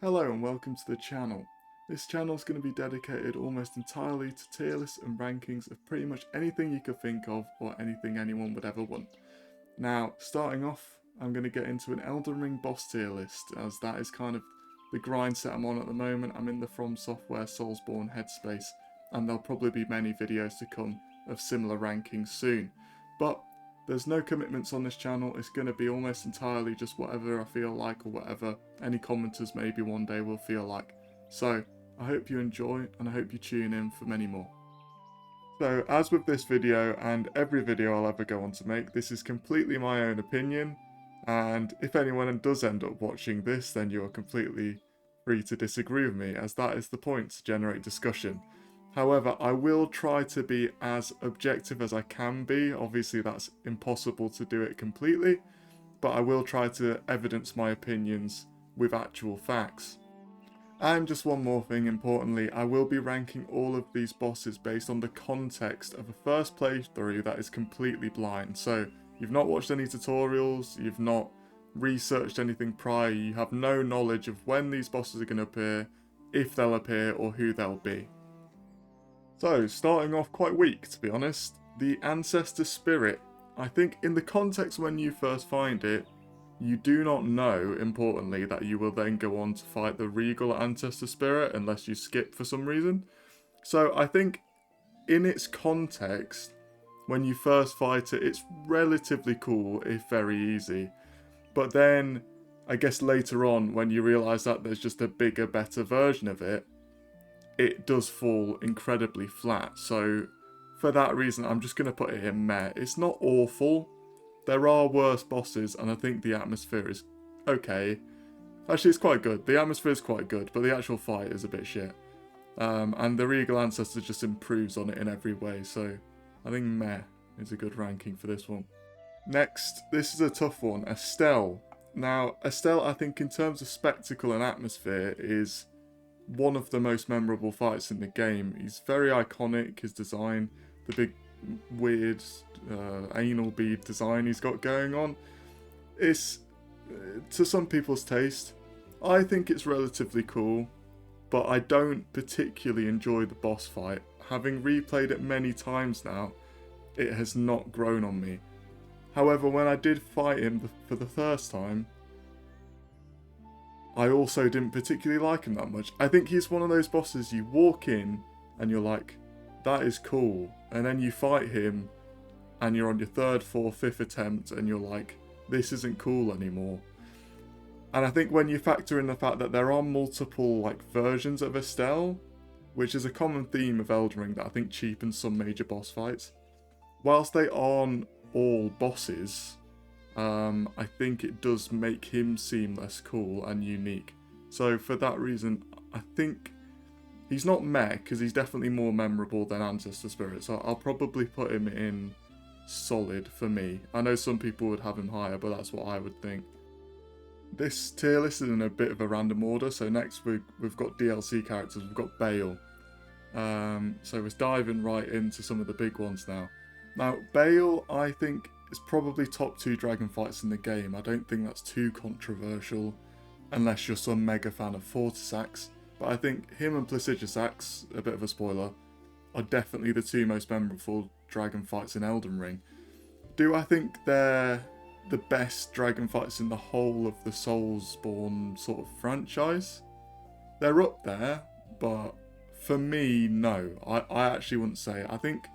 Hello and welcome to the channel. This channel is going to be dedicated almost entirely to tier lists and rankings of pretty much anything you could think of or anything anyone would ever want. Now, starting off, I'm going to get into an Elden Ring boss tier list, as that is kind of the grind set I'm on at the moment. I'm in the From Software Soulsborne headspace, and there'll probably be many videos to come of similar rankings soon. But there's no commitments on this channel. It's going to be almost entirely just whatever I feel like or whatever any commenters maybe one day will feel like. So, I hope you enjoy and I hope you tune in for many more. So, as with this video and every video I'll ever go on to make, this is completely my own opinion, and if anyone does end up watching this, then you are completely free to disagree with me, as that is the point, to generate discussion. However, I will try to be as objective as I can be. Obviously, that's impossible to do it completely, but I will try to evidence my opinions with actual facts. And just one more thing, importantly, I will be ranking all of these bosses based on the context of a first playthrough that is completely blind. So, you've not watched any tutorials, you've not researched anything prior, you have no knowledge of when these bosses are going to appear, if they'll appear, or who they'll be. So, starting off quite weak, to be honest, the Ancestor Spirit. I think in the context when you first find it, you do not know, importantly, that you will then go on to fight the Regal Ancestor Spirit unless you skip for some reason. So I think in its context, when you first fight it, it's relatively cool, if very easy. But then, I guess later on, when you realise that there's just a bigger, better version of it, it does fall incredibly flat. So for that reason, I'm just going to put it in meh. It's not awful. There are worse bosses, and I think the atmosphere is okay. Actually, it's quite good. The atmosphere is quite good, but the actual fight is a bit shit. And the Regal Ancestor just improves on it in every way, so I think meh is a good ranking for this one. Next, this is a tough one, Astel. Now, Astel, I think in terms of spectacle and atmosphere, is one of the most memorable fights in the game. He's very iconic, his design, the big weird anal bead design he's got going on. It's, to some people's taste, I think it's relatively cool, but I don't particularly enjoy the boss fight. Having replayed it many times now, it has not grown on me. However, when I did fight him for the first time, I also didn't particularly like him that much. I think he's one of those bosses you walk in and you're like, that is cool. And then you fight him and you're on your third, fourth, fifth attempt and you're like, this isn't cool anymore. And I think when you factor in the fact that there are multiple versions of Astel, which is a common theme of Elden Ring that I think cheapens some major boss fights, whilst they aren't all bosses, I think it does make him seem less cool and unique. So for that reason, I think he's not meh, because he's definitely more memorable than Ancestor Spirit, so I'll probably put him in solid for me. I know some people would have him higher, but that's what I would think. This tier list is in a bit of a random order, so next we've got DLC characters, we've got Bayle. So we're diving right into some of the big ones now. Now, Bayle, I think, is probably top 2 dragon fights in the game. I don't think that's too controversial, unless you're some mega fan of Fortisax. But I think him and Placidusax, a bit of a spoiler, are definitely the 2 most memorable dragon fights in Elden Ring. Do I think they're the best dragon fights in the whole of the Soulsborne sort of franchise? They're up there, but for me, no. I actually wouldn't say it. I think,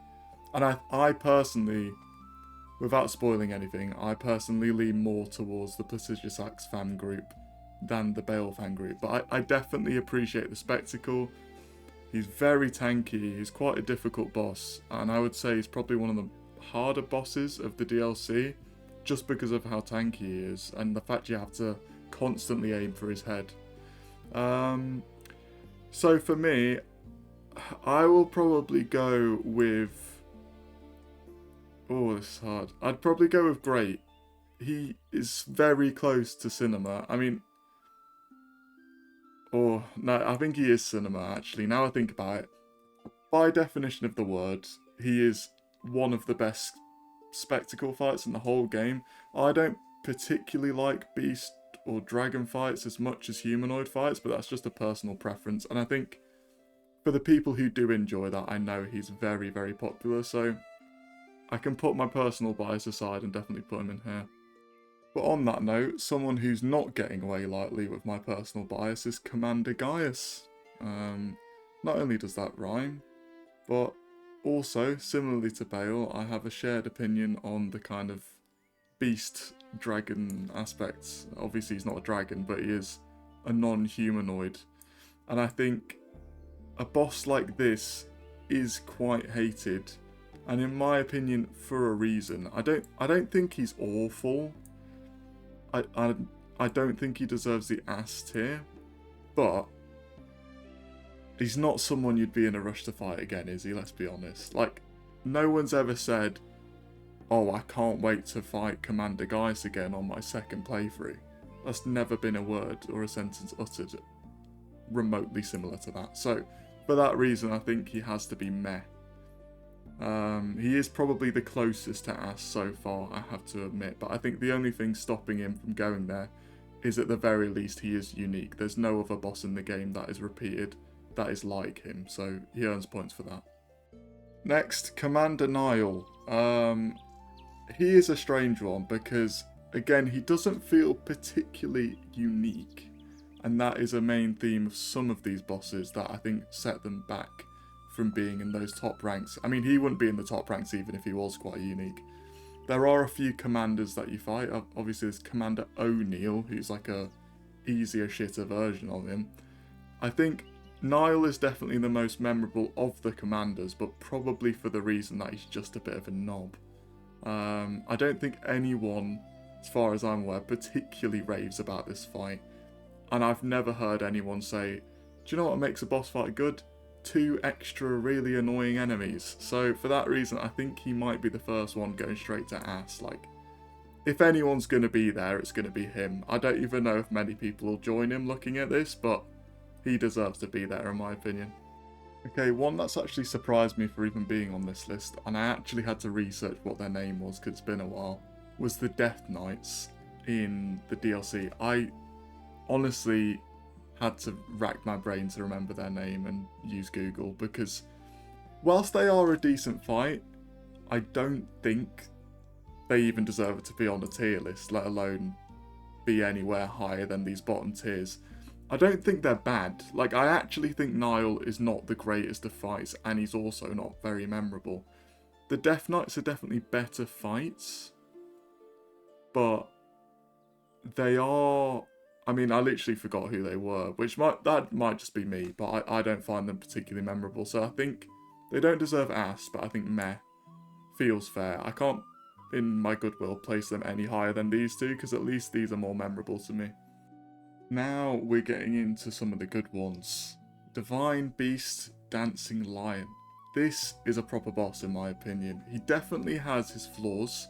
and I personally, without spoiling anything, I personally lean more towards the Placidusax fan group than the Bayle fan group. But I definitely appreciate the spectacle. He's very tanky, he's quite a difficult boss, and I would say he's probably one of the harder bosses of the DLC, just because of how tanky he is, and the fact you have to constantly aim for his head. So for me, I will probably go with... Oh, this is hard. I'd probably go with Great. He is very close to Cinema. I mean... Oh, no, I think he is Cinema, actually. Now I think about it. By definition of the word, he is one of the best spectacle fights in the whole game. I don't particularly like Beast or dragon fights as much as humanoid fights, but that's just a personal preference. And I think for the people who do enjoy that, I know he's very, very popular, so I can put my personal bias aside and definitely put him in here. But on that note, someone who's not getting away lightly with my personal bias is Commander Gaius. Not only does that rhyme, but also, similarly to Bayle, I have a shared opinion on the kind of beast dragon aspects. Obviously he's not a dragon, but he is a non-humanoid. And I think a boss like this is quite hated. And in my opinion, for a reason. I don't think he's awful. I don't think he deserves the ass tier, but he's not someone you'd be in a rush to fight again, is he? Let's be honest. Like, no one's ever said, oh, I can't wait to fight Commander Gaius again on my second playthrough. That's never been a word or a sentence uttered remotely similar to that. So, for that reason, I think he has to be meh. He is probably the closest to ass so far, I have to admit, but I think the only thing stopping him from going there is at the very least he is unique. There's no other boss in the game that is repeated that is like him, so he earns points for that. Next, Commander Niall. He is a strange one because, again, he doesn't feel particularly unique, and that is a main theme of some of these bosses that I think set them back from being in those top ranks. I mean, he wouldn't be in the top ranks even if he was quite unique. There are a few commanders that you fight. Obviously, there's Commander O'Neill, who's like a easier, shitter version of him. I think Niall is definitely the most memorable of the commanders, but probably for the reason that he's just a bit of a knob. I don't think anyone, as far as I'm aware, particularly raves about this fight. And I've never heard anyone say, do you know what makes a boss fight good? 2 extra really annoying enemies. So for that reason, I think he might be the first one going straight to ass. Like, if anyone's going to be there, it's going to be him. I don't even know if many people will join him looking at this, but he deserves to be there in my opinion. Okay, one that's actually surprised me for even being on this list, and I actually had to research what their name was because it's been a while, was the Death Knights in the DLC. I honestly had to rack my brain to remember their name and use Google, because whilst they are a decent fight, I don't think they even deserve it to be on a tier list, let alone be anywhere higher than these bottom tiers. I don't think they're bad. Like, I actually think Niall is not the greatest of fights, and he's also not very memorable. The Death Knights are definitely better fights, but they are... I mean, I literally forgot who they were, which that might just be me, but I don't find them particularly memorable. So I think they don't deserve ass, but I think meh feels fair. I can't, in my goodwill, place them any higher than these two, because at least these are more memorable to me. Now we're getting into some of the good ones. Divine Beast, Dancing Lion. This is a proper boss in my opinion. He definitely has his flaws,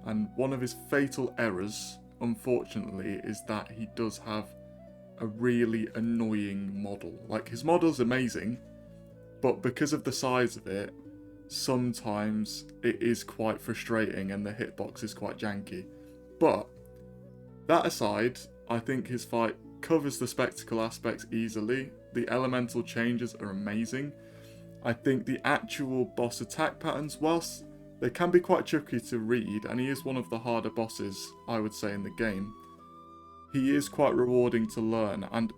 and one of his fatal errors, unfortunately, is that he does have a really annoying model. Like, his model's amazing, but because of the size of it, sometimes it is quite frustrating and the hitbox is quite janky. But that aside, I think his fight covers the spectacle aspects easily. The elemental changes are amazing. I think the actual boss attack patterns, whilst they can be quite tricky to read, and he is one of the harder bosses, I would say, in the game, he is quite rewarding to learn, and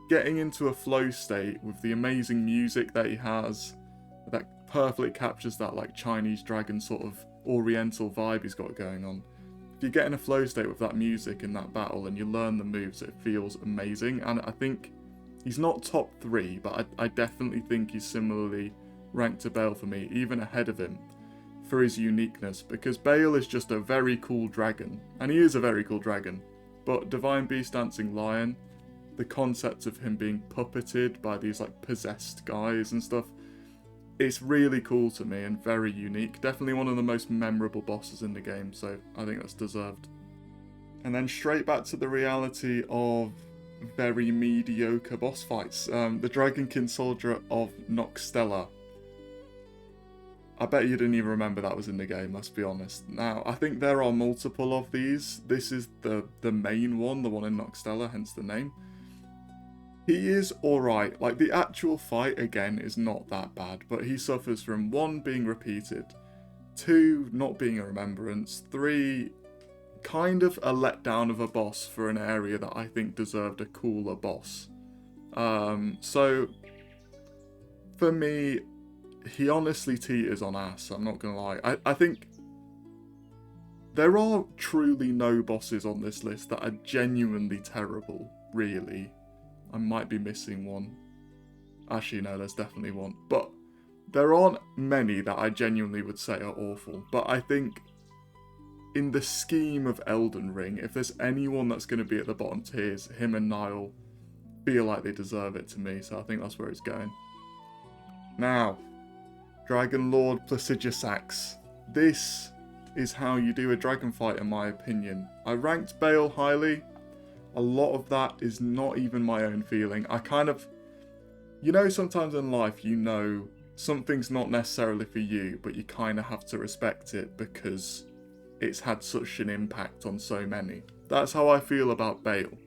getting into a flow state with the amazing music that he has, that perfectly captures that like Chinese dragon sort of oriental vibe he's got going on. If you get in a flow state with that music in that battle and you learn the moves, it feels amazing, and I think he's not top 3, but I definitely think he's similarly ranked to Bayle for me, even ahead of him, for his uniqueness, because Bayle is just a very cool dragon, and he is a very cool dragon, but Divine Beast Dancing Lion, the concept of him being puppeted by these like possessed guys and stuff, it's really cool to me and very unique. Definitely one of the most memorable bosses in the game, so I think that's deserved. And then straight back to the reality of very mediocre boss fights. The Dragonkin Soldier of Noxtella. I bet you didn't even remember that was in the game, let's be honest. Now, I think there are multiple of these. This is the main one, the one in Noxtella, hence the name. He is alright. Like, the actual fight, again, is not that bad, but he suffers from 1, being repeated, 2, not being a remembrance, 3, kind of a letdown of a boss for an area that I think deserved a cooler boss. So, for me, he honestly teeters on ass, I'm not gonna lie. I think there are truly no bosses on this list that are genuinely terrible, really. I might be missing one. Actually, no, there's definitely one. But there aren't many that I genuinely would say are awful. But I think in the scheme of Elden Ring, if there's anyone that's going to be at the bottom tiers, him and Niall feel like they deserve it to me. So I think that's where it's going. Now, Dragonlord Placidusax. This is how you do a dragon fight, in my opinion. I ranked Bayle highly. A lot of that is not even my own feeling. I kind of... You know, sometimes in life, you know something's not necessarily for you, but you kind of have to respect it because it's had such an impact on so many. That's how I feel about Bayle.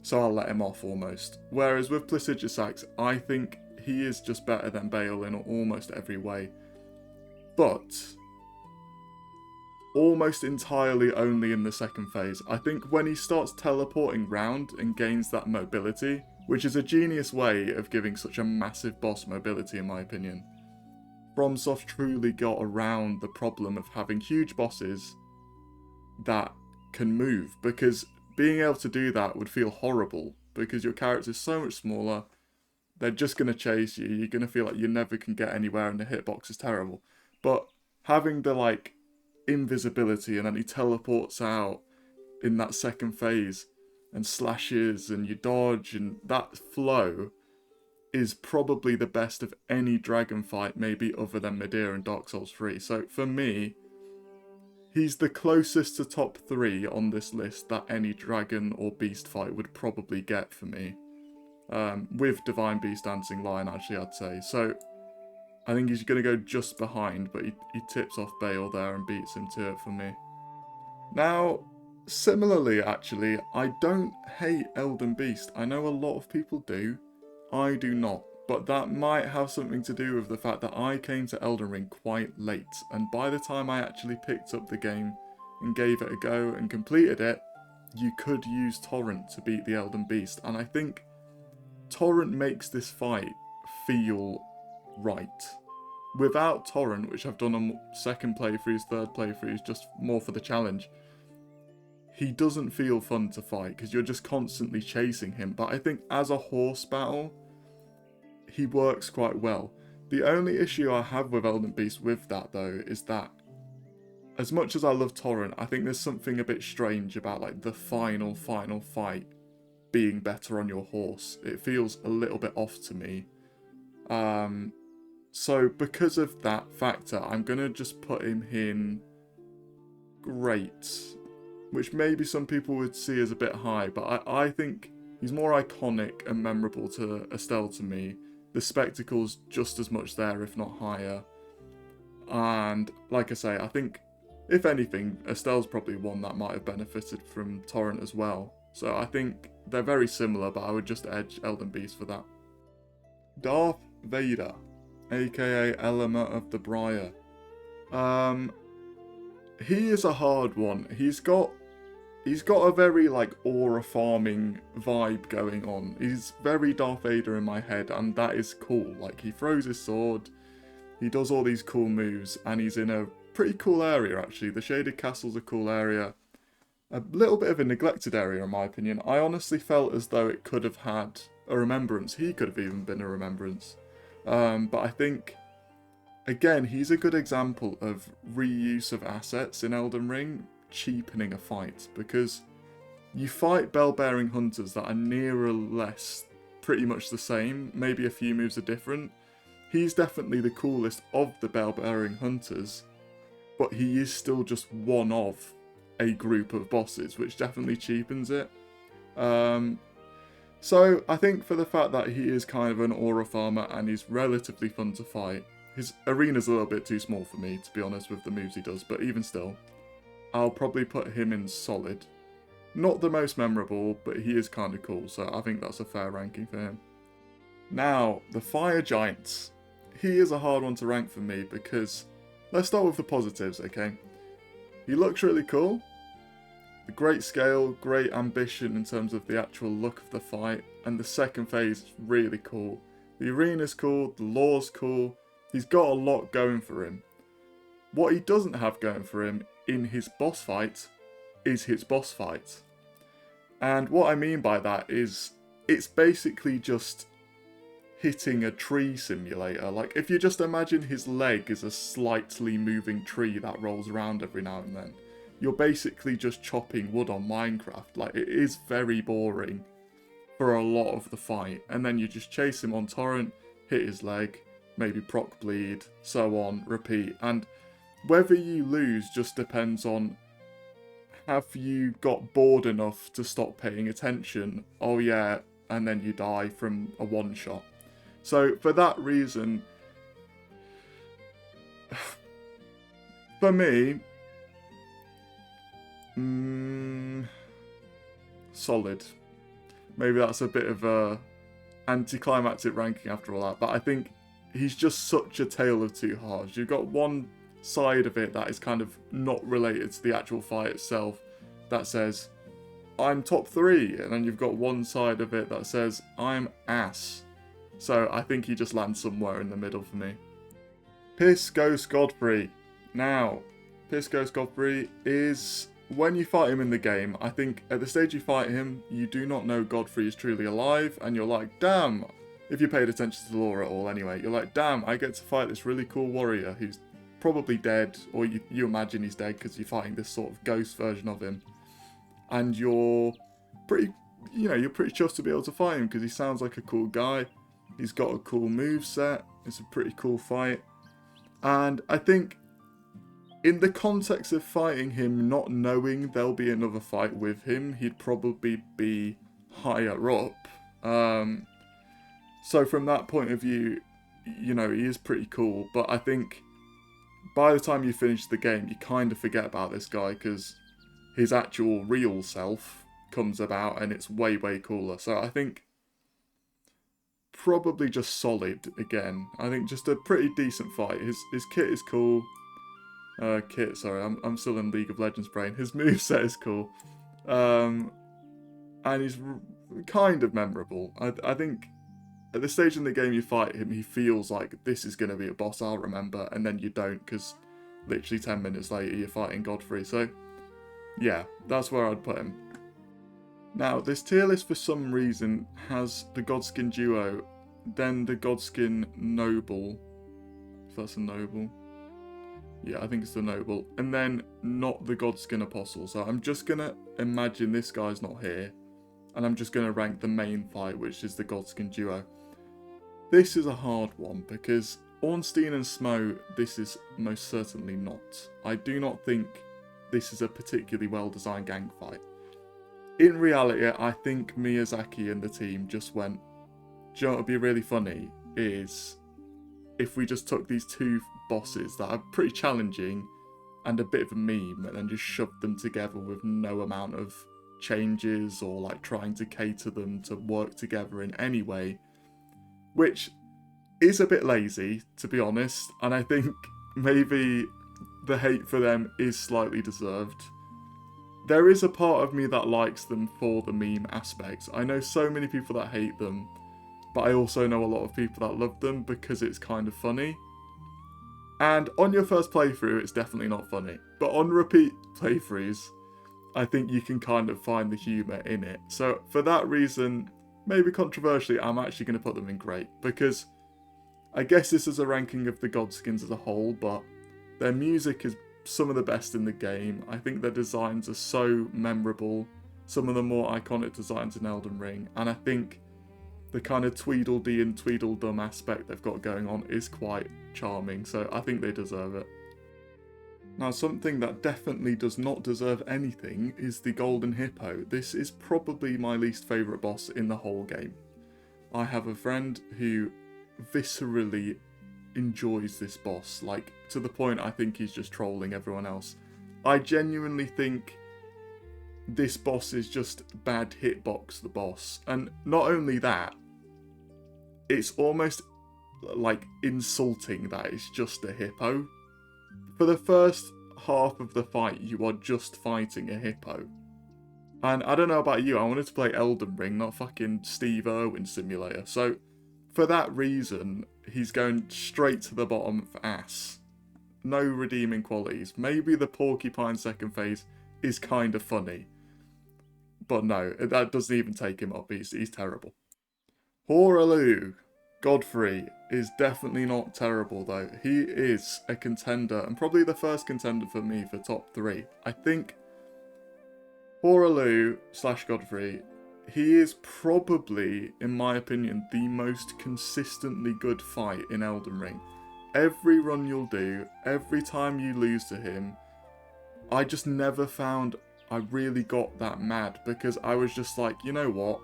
So I'll let him off almost. Whereas with Placidusax, I think he is just better than Bayle in almost every way. But almost entirely only in the second phase. I think when he starts teleporting round and gains that mobility, which is a genius way of giving such a massive boss mobility in my opinion, FromSoft truly got around the problem of having huge bosses that can move, because being able to do that would feel horrible because your character's so much smaller, they're just going to chase you, you're going to feel like you never can get anywhere and the hitbox is terrible. But having the like invisibility and then he teleports out in that second phase and slashes and you dodge, and that flow is probably the best of any dragon fight, maybe other than Metyr and Dark Souls 3. So for me, he's the closest to top 3 on this list that any dragon or beast fight would probably get for me. With Divine Beast Dancing Lion, actually, I'd say. So I think he's going to go just behind, but he tips off Bayle there and beats him to it for me. Now, similarly, actually, I don't hate Elden Beast. I know a lot of people do. I do not. But that might have something to do with the fact that I came to Elden Ring quite late. And by the time I actually picked up the game and gave it a go and completed it, you could use Torrent to beat the Elden Beast. And I think Torrent makes this fight feel right. Without Torrent, which I've done on second playthroughs, third playthroughs, just more for the challenge, he doesn't feel fun to fight because you're just constantly chasing him. But I think as a horse battle, he works quite well. The only issue I have with Elden Beast with that though is that as much as I love Torrent, I think there's something a bit strange about like the final fight being better on your horse. It feels a little bit off to me. So because of that factor, I'm going to just put him in great, which maybe some people would see as a bit high, but I think he's more iconic and memorable to Astel to me. The spectacle's just as much there, if not higher. And like I say, I think, if anything, Astel's probably one that might have benefited from Torrent as well. So I think they're very similar, but I would just edge Elden Beast for that. Darth Vader, aka Elemer of the Briar. He is a hard one. He's got a very like aura farming vibe going on. He's very Darth Vader in my head, and that is cool. Like, he throws his sword, he does all these cool moves, and he's in a pretty cool area actually. The Shaded Castle's a cool area. A little bit of a neglected area in my opinion. I honestly felt as though it could have had a remembrance. He could have even been a remembrance. But I think, again, he's a good example of reuse of assets in Elden Ring cheapening a fight, because you fight bell-bearing hunters that are near or less pretty much the same, maybe a few moves are different. He's definitely the coolest of the bell-bearing hunters, but he is still just one of a group of bosses, which definitely cheapens it. So I think for the fact that he is kind of an aura farmer and he's relatively fun to fight, His arena's a little bit too small for me, to be honest, with the moves he does, but even still, I'll probably put him in solid. Not the most memorable, but he is kind of cool, so I think that's a fair ranking for him. Now, the Fire Giants. He is a hard one to rank for me because, let's start with the positives, okay? He looks really cool. The great scale, great ambition in terms of the actual look of the fight, and the second phase is really cool. The arena's cool, the lore's cool, he's got a lot going for him. What he doesn't have going for him in his boss fight is his boss fight. And what I mean by that is, it's basically just hitting a tree simulator. Like, if you just imagine his leg as a slightly moving tree that rolls around every now and then, you're basically just chopping wood on Minecraft. Like, it is very boring for a lot of the fight. And then you just chase him on torrent, hit his leg, maybe proc bleed, so on, repeat. And whether you lose just depends on, have you got bored enough to stop paying attention? Oh yeah, and then you die from a one-shot. So for that reason, for me, solid. Maybe that's a bit of a anticlimactic ranking after all that, but I think he's just such a tale of two halves. You've got one side of it that is kind of not related to the actual fight itself, that says, I'm top 3, and then you've got one side of it that says, I'm ass. So I think he just lands somewhere in the middle for me. Piss Ghost Godfrey. Now, Piss Ghost Godfrey is, when you fight him in the game, I think at the stage you fight him, you do not know Godfrey is truly alive, and you're like, damn, if you paid attention to the lore at all anyway, you're like, damn, I get to fight this really cool warrior who's probably dead, or you imagine he's dead because you're fighting this sort of ghost version of him. And you're pretty, you're pretty chuffed to be able to fight him because he sounds like a cool guy. He's got a cool moveset. It's a pretty cool fight. And I think in the context of fighting him, not knowing there'll be another fight with him, he'd probably be higher up. So from that point of view, he is pretty cool. But I think by the time you finish the game, you kind of forget about this guy because his actual real self comes about and it's way, way cooler. So I think probably just solid again. I think just a pretty decent fight. His kit is cool. I'm still in League of Legends brain. His moveset is cool. And he's kind of memorable. I think at the stage in the game you fight him, he feels like this is going to be a boss I'll remember, and then you don't because literally 10 minutes later you're fighting Godfrey. So yeah, that's where I'd put him. Now, this tier list for some reason has the Godskin Duo, then the Godskin Noble, if that's a Noble. Yeah, I think it's the Noble, and then not the Godskin Apostle. So I'm just going to imagine this guy's not here, and I'm just going to rank the main fight, which is the Godskin Duo. This is a hard one, because Ornstein and Smo, this is most certainly not. I do not think this is a particularly well-designed gang fight. In reality, I think Miyazaki and the team just went, do you know what would be really funny is if we just took these two bosses that are pretty challenging and a bit of a meme and then just shoved them together with no amount of changes or like trying to cater them to work together in any way, which is a bit lazy, to be honest, and I think maybe the hate for them is slightly deserved. There is a part of me that likes them for the meme aspect. I know so many people that hate them, but I also know a lot of people that love them because it's kind of funny. And on your first playthrough, it's definitely not funny. But on repeat playthroughs, I think you can kind of find the humour in it. So for that reason, maybe controversially, I'm actually going to put them in great. Because I guess this is a ranking of the Godskins as a whole, but their music is some of the best in the game. I think their designs are so memorable. Some of the more iconic designs in Elden Ring. And I think the kind of Tweedledee and Tweedledum aspect they've got going on is quite charming. So I think they deserve it. Now, something that definitely does not deserve anything is the Golden Hippo. This is probably my least favourite boss in the whole game. I have a friend who viscerally enjoys this boss, like, to the point I think he's just trolling everyone else. I genuinely think this boss is just bad hitbox the boss. And not only that, it's almost like insulting that it's just a hippo. For the first half of the fight, you are just fighting a hippo. And I don't know about you, I wanted to play Elden Ring, not fucking Steve Irwin Simulator. So, for that reason, he's going straight to the bottom for ass. No redeeming qualities. Maybe the porcupine second phase is kind of funny. But no, that doesn't even take him up. He's terrible. Hourah Godfrey is definitely not terrible though. He is a contender, and probably the first contender for me for top 3. I think Hourah / Godfrey, he is probably, in my opinion, the most consistently good fight in Elden Ring. Every run you'll do, every time you lose to him, I just never found I really got that mad, because I was just like, you know what?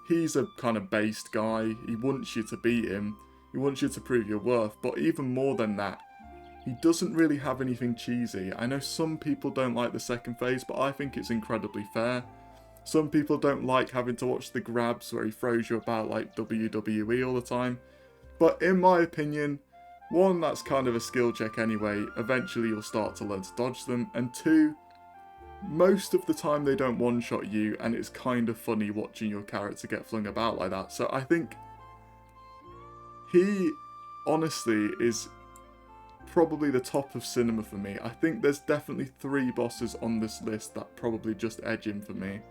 He's a kind of based guy. He wants you to beat him. He wants you to prove your worth. But even more than that, he doesn't really have anything cheesy. I know some people don't like the second phase, but I think it's incredibly fair. Some people don't like having to watch the grabs where he throws you about like WWE all the time. But in my opinion, 1, that's kind of a skill check anyway. Eventually you'll start to learn to dodge them. And 2, most of the time they don't one-shot you, and it's kind of funny watching your character get flung about like that. So I think he honestly is probably the top of cinema for me. I think there's definitely 3 bosses on this list that probably just edge him for me.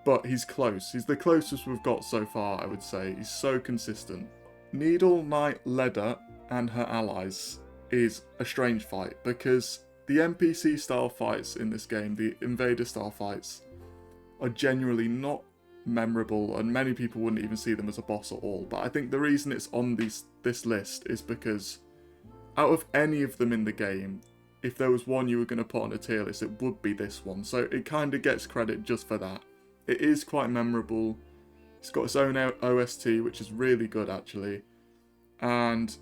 But he's close. He's the closest we've got so far, I would say. He's so consistent. Needle Knight Leda and her allies is a strange fight, because the NPC style fights in this game, the invader style fights, are generally not memorable, and many people wouldn't even see them as a boss at all. But I think the reason it's on this list is because out of any of them in the game, if there was one you were going to put on a tier list, it would be this one. So it kind of gets credit just for that. It is quite memorable. It's got its own OST, which is really good actually. And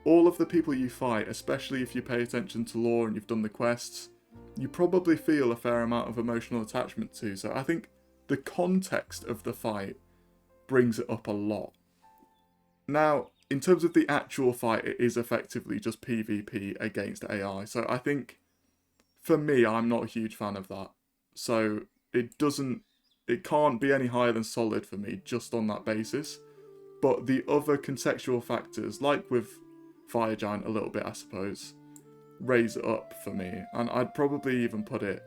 all of the people you fight, especially if you pay attention to lore and you've done the quests, you probably feel a fair amount of emotional attachment to. So I think the context of the fight brings it up a lot. Now, in terms of the actual fight, it is effectively just PvP against AI. So I think, for me, I'm not a huge fan of that. So it can't be any higher than solid for me just on that basis. But the other contextual factors, like with Fire Giant a little bit, I suppose, raise it up for me. And I'd probably even put it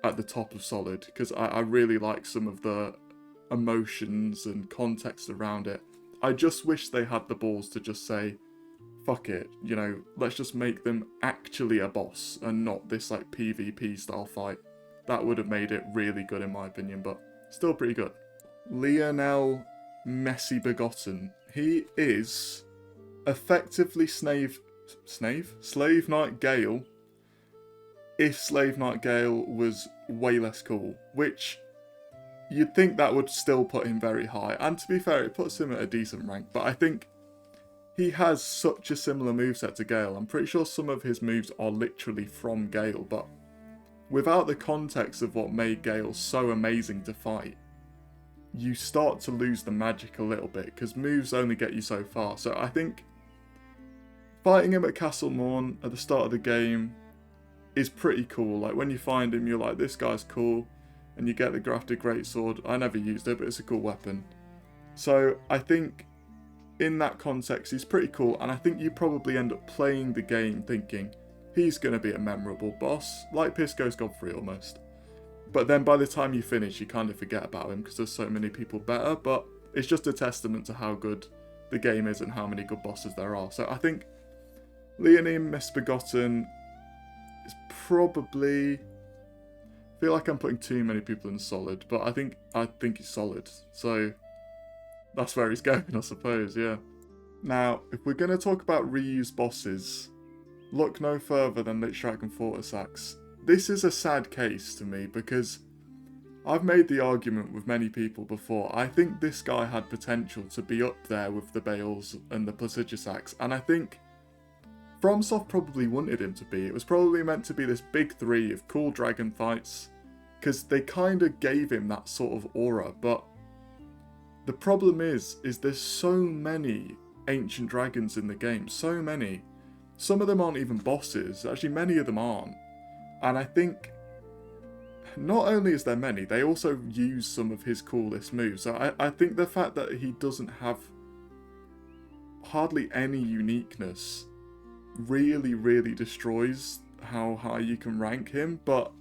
at the top of solid, because I really like some of the emotions and context around it. I just wish they had the balls to just say, fuck it, you know, let's just make them actually a boss and not this like PvP style fight. That would have made it really good in my opinion, but still pretty good. Leonine Misbegotten. He is effectively Slave Knight Gale, if Slave Knight Gale was way less cool, which you'd think that would still put him very high. And to be fair, it puts him at a decent rank, but I think he has such a similar moveset to Gale. I'm pretty sure some of his moves are literally from Gale, but without the context of what made Gale so amazing to fight, you start to lose the magic a little bit, because moves only get you so far. So I think fighting him at Castle Morn at the start of the game is pretty cool. Like, when you find him, you're like, this guy's cool, and you get the grafted greatsword. I never used it, but it's a cool weapon. So I think in that context, he's pretty cool, and I think you probably end up playing the game thinking he's going to be a memorable boss, like Pisco's Godfrey almost. But then by the time you finish, you kind of forget about him because there's so many people better. But it's just a testament to how good the game is and how many good bosses there are. So I think Leonine Misbegotten is probably... I feel like I'm putting too many people in solid, but I think he's solid. So that's where he's going, I suppose, yeah. Now, if we're going to talk about reused bosses, look no further than Lichdragon Fortisax. This is a sad case to me, because I've made the argument with many people before. I think this guy had potential to be up there with the Bayles and the Placidusax, and I think FromSoft probably wanted him to be. It was probably meant to be this big three of cool dragon fights, because they kind of gave him that sort of aura, but the problem is there's so many ancient dragons in the game, so many. Some of them aren't even bosses, actually many of them aren't. And I think not only is there many, they also use some of his coolest moves. So I think the fact that he doesn't have hardly any uniqueness really, really destroys how high you can rank him. But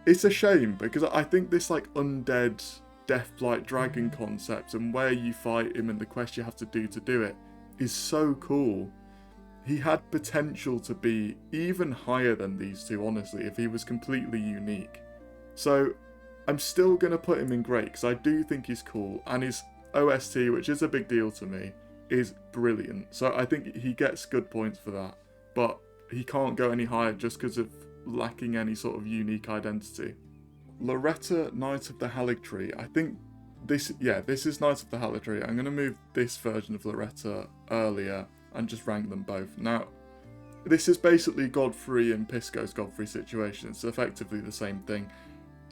it's a shame, because I think this like undead death-like dragon concept and where you fight him and the quest you have to do it is so cool. He had potential to be even higher than these two, honestly, if he was completely unique. So I'm still going to put him in great, because I do think he's cool, and his OST, which is a big deal to me, is brilliant. So I think he gets good points for that, but he can't go any higher just because of lacking any sort of unique identity. Loretta, Knight of the Haligtree. I think this is Knight of the Haligtree. I'm going to move this version of Loretta earlier and just rank them both. Now, this is basically Godfrey and Pisco's Godfrey situation. It's effectively the same thing,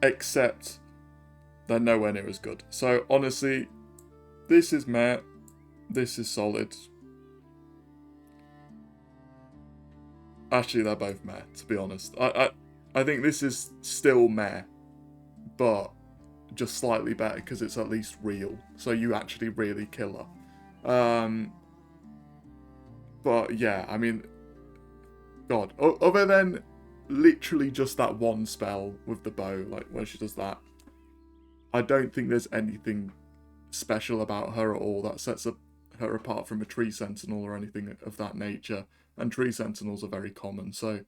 except they're nowhere near as good. So honestly, this is meh, this is solid. Actually, they're both meh, to be honest. I think this is still meh, but just slightly better because it's at least real. So you actually really kill her. But yeah, I mean, God, other than literally just that one spell with the bow, like where she does that, I don't think there's anything special about her at all that sets her apart from a tree sentinel or anything of that nature. And tree sentinels are very common, so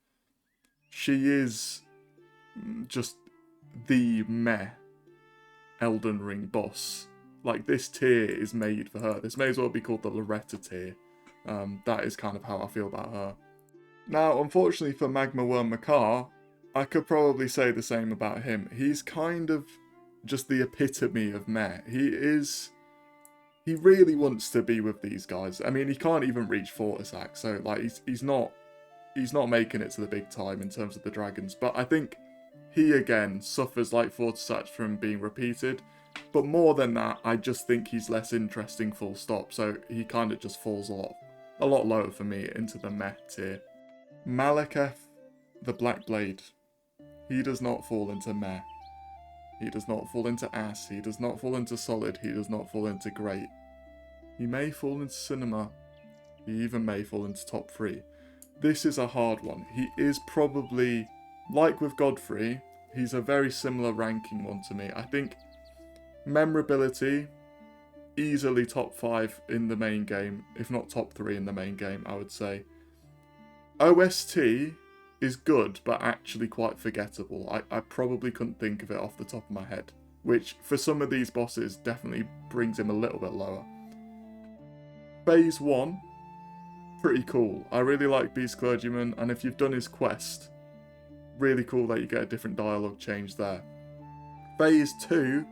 she is just the meh Elden Ring boss. Like, this tier is made for her. This may as well be called the Loretta tier. That is kind of how I feel about her. Now, unfortunately for Magma Wyrm Makar, I could probably say the same about him. He's kind of just the epitome of meh. He really wants to be with these guys. I mean, he can't even reach Fortisax, so like he's not making it to the big time in terms of the dragons. But I think he again suffers like Fortisax from being repeated. But more than that, I just think he's less interesting, full stop. So he kind of just falls a lot lower for me into the meh tier. Maliketh, the Black Blade. He does not fall into meh. He does not fall into ass. He does not fall into solid. He does not fall into great. He may fall into cinema. He even may fall into top 3. This is a hard one. He is probably, like with Godfrey, he's a very similar ranking one to me. I think memorability, easily top 5 in the main game, if not top 3 in the main game, I would say. OST is good, but actually quite forgettable. I probably couldn't think of it off the top of my head, which for some of these bosses definitely brings him a little bit lower. Phase 1, pretty cool. I really like Beast Clergyman, and if you've done his quest, really cool that you get a different dialogue change there. Phase 2,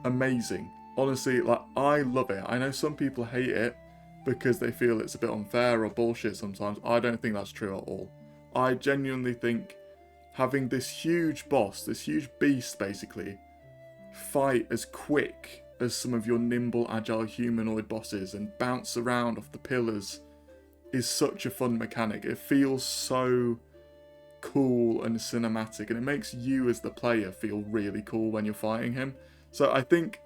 amazing. Honestly, like, I love it. I know some people hate it because they feel it's a bit unfair or bullshit sometimes. I don't think that's true at all. I genuinely think having this huge boss, this huge beast basically, fight as quick as some of your nimble, agile humanoid bosses and bounce around off the pillars is such a fun mechanic. It feels so cool and cinematic, and it makes you as the player feel really cool when you're fighting him. So I think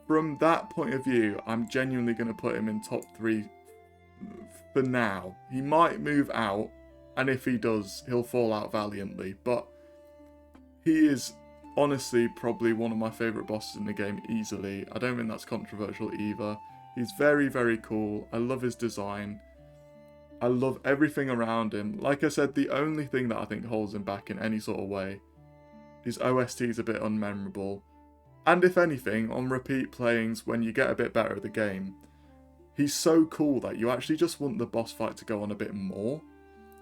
from that point of view, I'm genuinely going to put him in top 3 for now. He might move out, and if he does, he'll fall out valiantly, but he is honestly probably one of my favourite bosses in the game easily. I don't think that's controversial either. He's very, very cool. I love his design. I love everything around him. Like I said, the only thing that I think holds him back in any sort of way, his OST is a bit unmemorable. And if anything, on repeat playings, when you get a bit better at the game, he's so cool that you actually just want the boss fight to go on a bit more,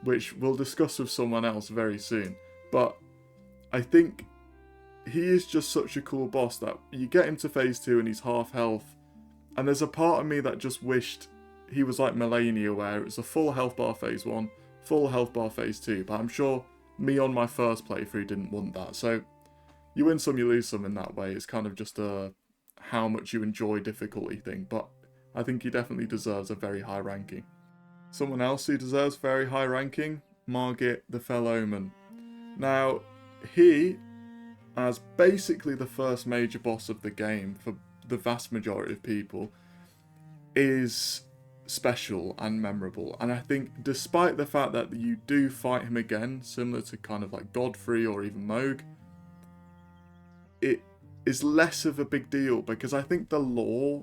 which we'll discuss with someone else very soon. But I think he is just such a cool boss that you get him to phase 2 and he's half health, and there's a part of me that just wished he was like Malenia, where it's a full health bar phase 1, full health bar phase 2, but I'm sure me on my first playthrough didn't want that. So you win some, you lose some in that way. It's kind of just a how much you enjoy difficulty thing, but I think he definitely deserves a very high ranking. Someone else who deserves very high ranking, Margit the Fell Omen. Now, he, as basically the first major boss of the game for the vast majority of people, is special and memorable. And I think despite the fact that you do fight him again, similar to kind of like Godfrey or even Moog, it is less of a big deal because I think the lore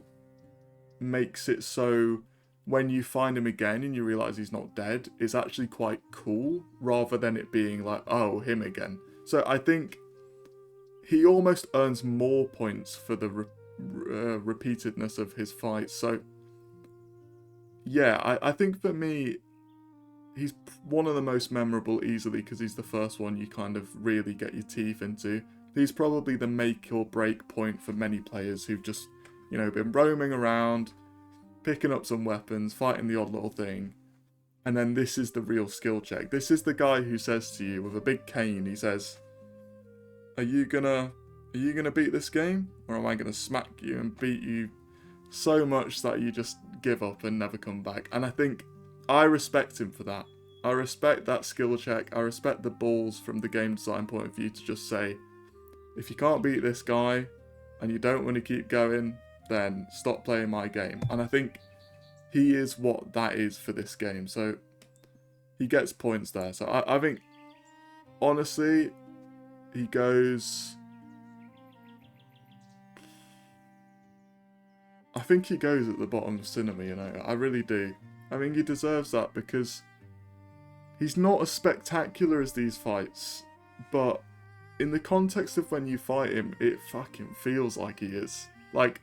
makes it so when you find him again and you realise he's not dead, it's actually quite cool rather than it being like, oh, him again. So I think he almost earns more points for the repeatedness of his fights. So yeah, I think for me, he's one of the most memorable easily because he's the first one you kind of really get your teeth into. He's probably the make or break point for many players who've just, you know, been roaming around, picking up some weapons, fighting the odd little thing. And then this is the real skill check. This is the guy who says to you with a big cane, he says, Are you gonna beat this game? Or am I gonna smack you and beat you so much that you just give up and never come back? And I think I respect him for that. I respect that skill check. I respect the balls from the game design point of view to just say, if you can't beat this guy and you don't want to keep going, then stop playing my game. And I think he is what that is for this game. So he gets points there. So I think, honestly, he goes... I think he goes at the bottom of cinema, you know. I really do. I think he deserves that because he's not as spectacular as these fights, but in the context of when you fight him, it fucking feels like he is. Like,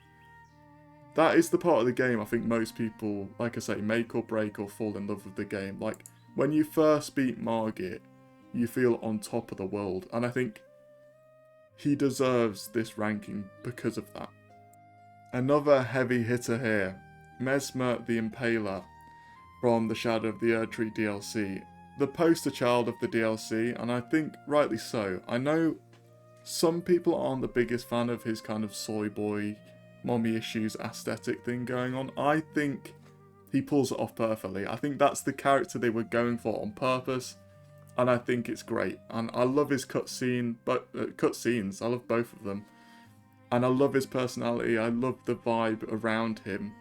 that is the part of the game I think most people, like I say, make or break or fall in love with the game. Like, when you first beat Margit, you feel on top of the world, and I think he deserves this ranking because of that. Another heavy hitter here, Messmer the Impaler from the Shadow of the Erdtree DLC. The poster child of the DLC, and I think rightly so. I know some people aren't the biggest fan of his kind of soy boy, mommy issues aesthetic thing going on. I think he pulls it off perfectly. I think that's the character they were going for on purpose, and I think it's great. And I love his cutscenes. I love both of them. And I love his personality. I love the vibe around him.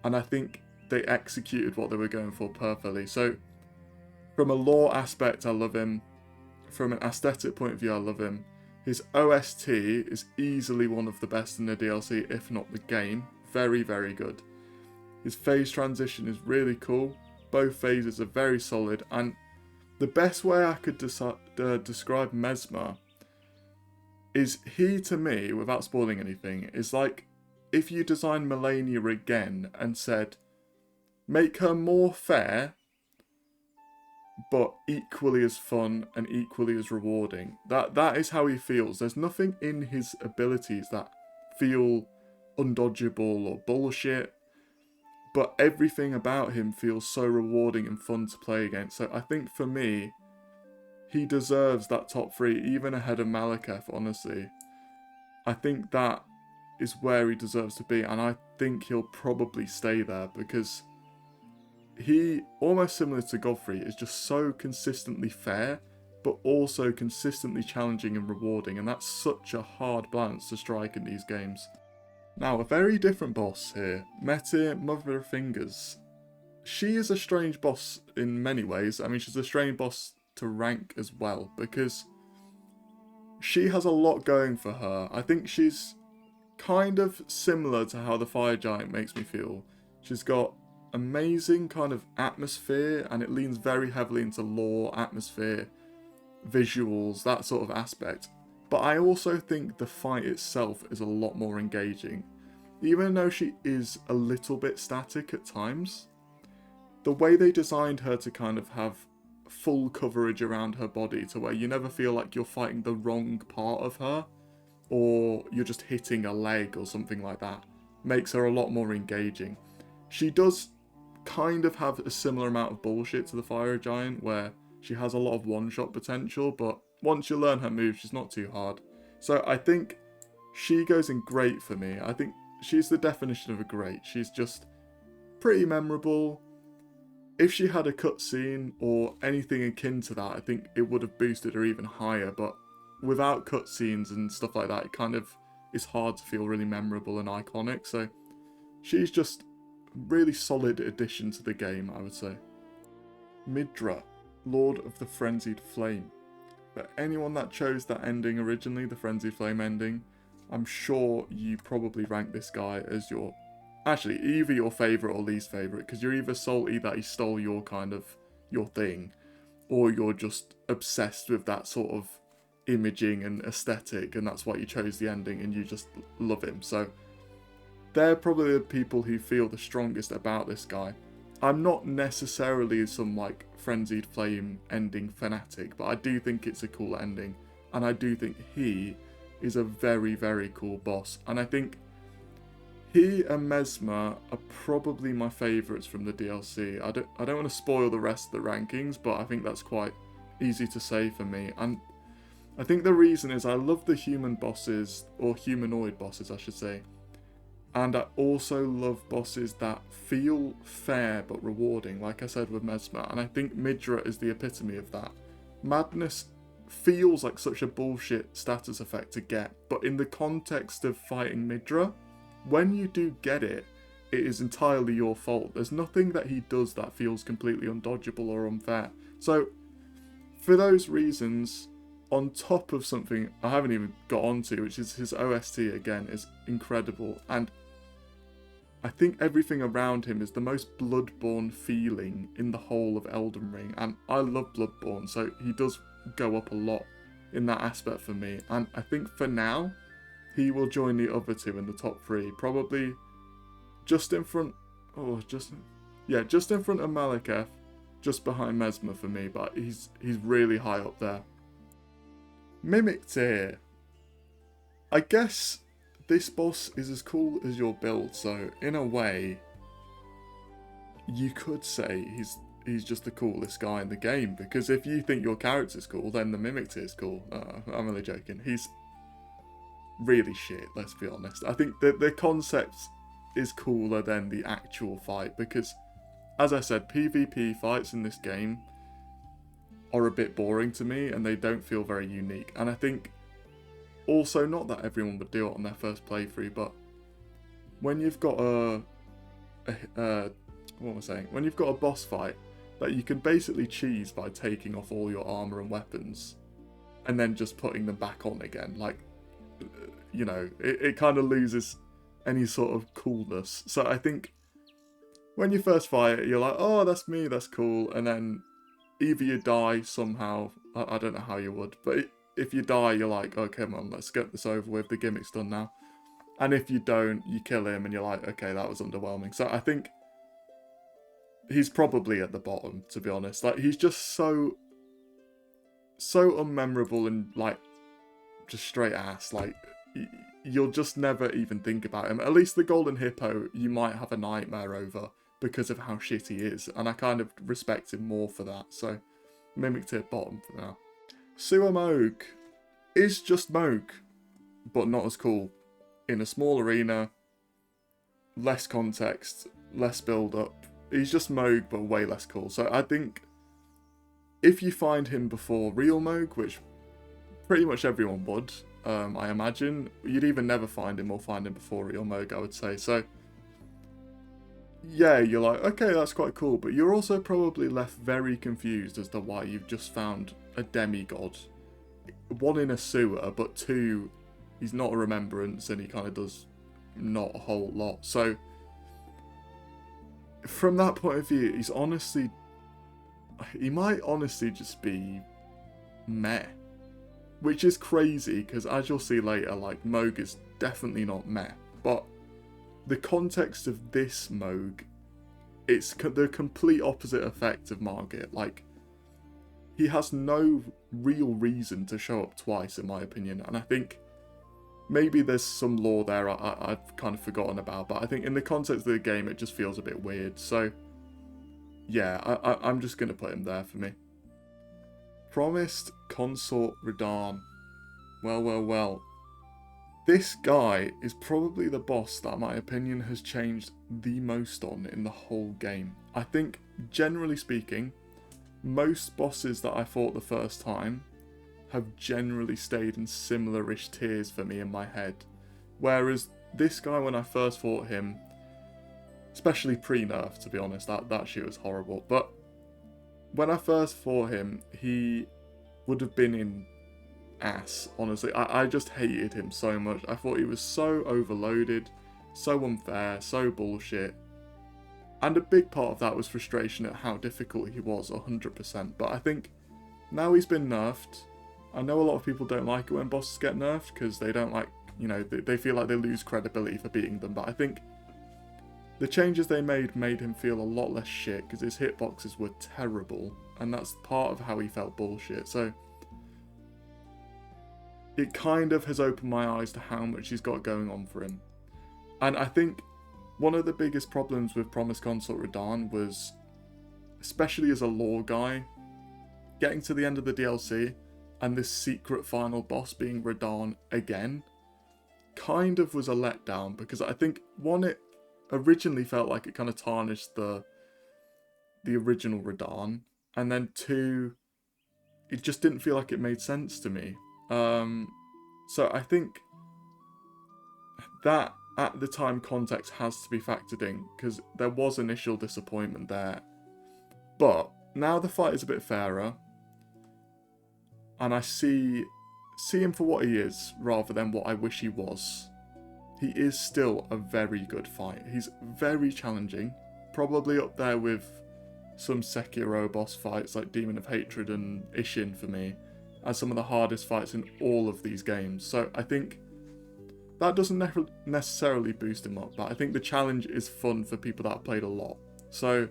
And I think they executed what they were going for perfectly. So, from a lore aspect, I love him. From an aesthetic point of view, I love him. His OST is easily one of the best in the DLC, if not the game. Very, very good. His phase transition is really cool. Both phases are very solid. And the best way I could describe Messmer is he, to me, without spoiling anything, is like if you designed Malenia again and said, make her more fair, but equally as fun and equally as rewarding. That is how he feels. There's nothing in his abilities that feel undodgeable or bullshit, but everything about him feels so rewarding and fun to play against. So I think for me, he deserves that top 3, even ahead of Maliketh, honestly. I think that is where he deserves to be, and I think he'll probably stay there because he, almost similar to Godfrey, is just so consistently fair, but also consistently challenging and rewarding, and that's such a hard balance to strike in these games. Now, a very different boss here, Metyr, Mother of Fingers. She is a strange boss in many ways. I mean, she's a strange boss to rank as well, because she has a lot going for her. I think she's kind of similar to how the Fire Giant makes me feel. She's got amazing kind of atmosphere, and it leans very heavily into lore, atmosphere, visuals, that sort of aspect. But I also think the fight itself is a lot more engaging. Even though she is a little bit static at times, the way they designed her to kind of have full coverage around her body to where you never feel like you're fighting the wrong part of her, or you're just hitting a leg or something like that. Makes her a lot more engaging. She does kind of have a similar amount of bullshit to the Fire Giant, where she has a lot of one-shot potential, but once you learn her moves, she's not too hard. So I think she goes in great for me. I think she's the definition of a great. She's just pretty memorable. If she had a cutscene or anything akin to that, I think it would have boosted her even higher, but without cutscenes and stuff like that, it kind of is hard to feel really memorable and iconic. So she's just really solid addition to the game, I would say. Midra, Lord of the Frenzied Flame. For anyone that chose that ending originally, the Frenzied Flame ending, I'm sure you probably rank this guy as your, actually, either your favourite or least favourite, because you're either salty that he stole your your thing, or you're just obsessed with that sort of imaging and aesthetic, and that's why you chose the ending and you just love him. So they're probably the people who feel the strongest about this guy. I'm not necessarily some like Frenzied Flame ending fanatic, but I do think it's a cool ending, and I do think he is a very, very cool boss. And I think he and Messmer are probably my favourites from the DLC. I don't want to spoil the rest of the rankings, but I think that's quite easy to say for me. And I think the reason is I love the human bosses, or humanoid bosses I should say, and I also love bosses that feel fair but rewarding, like I said with Messmer, and I think Midra is the epitome of that. Madness feels like such a bullshit status effect to get, but in the context of fighting Midra, when you do get it, it is entirely your fault. There's nothing that he does that feels completely undodgeable or unfair. So, for those reasons, on top of something I haven't even got onto, which is his OST again, is incredible, and I think everything around him is the most Bloodborne feeling in the whole of Elden Ring, and I love Bloodborne, so he does go up a lot in that aspect for me, and I think for now, he will join the other two in the top three, probably just in front, just in front of Maliketh, just behind Messmer for me, but he's really high up there. Metyr. I guess this boss is as cool as your build, so in a way, you could say he's just the coolest guy in the game, because if you think your character's cool, then the Metyr is cool. I'm only joking. He's really shit, let's be honest. I think the concept is cooler than the actual fight, because, as I said, PvP fights in this game are a bit boring to me, and they don't feel very unique. And I think also, not that everyone would do it on their first playthrough, but when you've got when you've got a boss fight that you can basically cheese by taking off all your armor and weapons and then just putting them back on again, like, you know, it kind of loses any sort of coolness. So I think when you first fight it, you're like, oh, that's me, that's cool, and then either you die somehow, I don't know how you would, but if you die, you're like, oh, come on, let's get this over with, the gimmick's done now. And if you don't, you kill him and you're like, okay, that was underwhelming. So I think he's probably at the bottom, to be honest. Like, he's just so unmemorable and, like, just straight ass. Like, you'll just never even think about him. At least the Golden Hippo, you might have a nightmare over because of how shit he is. And I kind of respect him more for that. So, Metyr bottom for now. Sewer Mohg is just Mohg, but not as cool. In a small arena, less context, less build-up. He's just Mohg, but way less cool. So I think if you find him before real Mohg, which pretty much everyone would, I imagine, you'd either never find him or find him before real Mohg, I would say. So yeah, you're like, okay, that's quite cool, but you're also probably left very confused as to why you've just found a demigod. One, in a sewer, but two, he's not a remembrance and he kind of does not a whole lot. So from that point of view, he might honestly just be meh. Which is crazy, because as you'll see later, like, Mohg is definitely not meh. But the context of this Mohg, it's the complete opposite effect of Margit. Like, he has no real reason to show up twice, in my opinion. And I think maybe there's some lore there I've kind of forgotten about, but I think in the context of the game, it just feels a bit weird. So yeah, I'm just going to put him there for me. Promised Consort Radahn. Well. This guy is probably the boss that, in my opinion, has changed the most on in the whole game. I think, generally speaking, most bosses that I fought the first time have generally stayed in similar-ish tiers for me in my head. Whereas this guy, when I first fought him, especially pre-nerf, to be honest, that shit was horrible. But when I first fought him, he would have been in ass, honestly. I just hated him so much. I thought he was so overloaded, so unfair, so bullshit. And a big part of that was frustration at how difficult he was, 100%. But I think now he's been nerfed. I know a lot of people don't like it when bosses get nerfed because they don't like, you know, they feel like they lose credibility for beating them. But I think the changes they made him feel a lot less shit because his hitboxes were terrible. And that's part of how he felt bullshit. So it kind of has opened my eyes to how much he's got going on for him. And I think one of the biggest problems with Promised Consort Radahn was, especially as a lore guy, getting to the end of the DLC and this secret final boss being Radahn again kind of was a letdown, because I think, one, it originally felt like it kind of tarnished the original Radahn, and then two, it just didn't feel like it made sense to me. So I think that at the time context has to be factored in, because there was initial disappointment there. But now the fight is a bit fairer, and I see him for what he is rather than what I wish he was. He is still a very good fight. He's very challenging, probably up there with some Sekiro boss fights like Demon of Hatred and Ishin for me, as some of the hardest fights in all of these games. So I think that doesn't necessarily boost him up, but I think the challenge is fun for people that have played a lot. So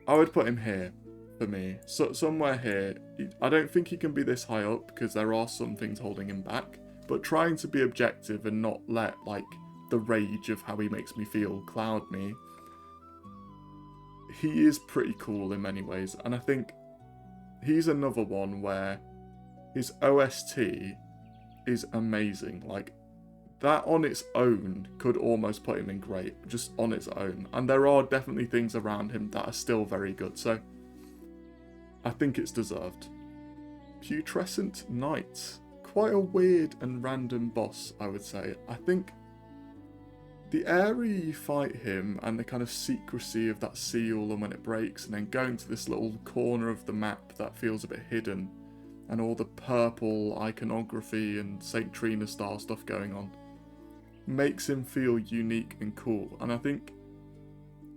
I would put him here for me. So somewhere here. I don't think he can be this high up because there are some things holding him back, but trying to be objective and not let like the rage of how he makes me feel cloud me, he is pretty cool in many ways. And I think he's another one where his OST is amazing. Like, that on its own could almost put him in great, just on its own. And there are definitely things around him that are still very good, so I think it's deserved. Putrescent Knight. Quite a weird and random boss, I would say. I think the area you fight him and the kind of secrecy of that seal and when it breaks, and then going to this little corner of the map that feels a bit hidden, and all the purple iconography and St. Trina style stuff going on, makes him feel unique and cool. And I think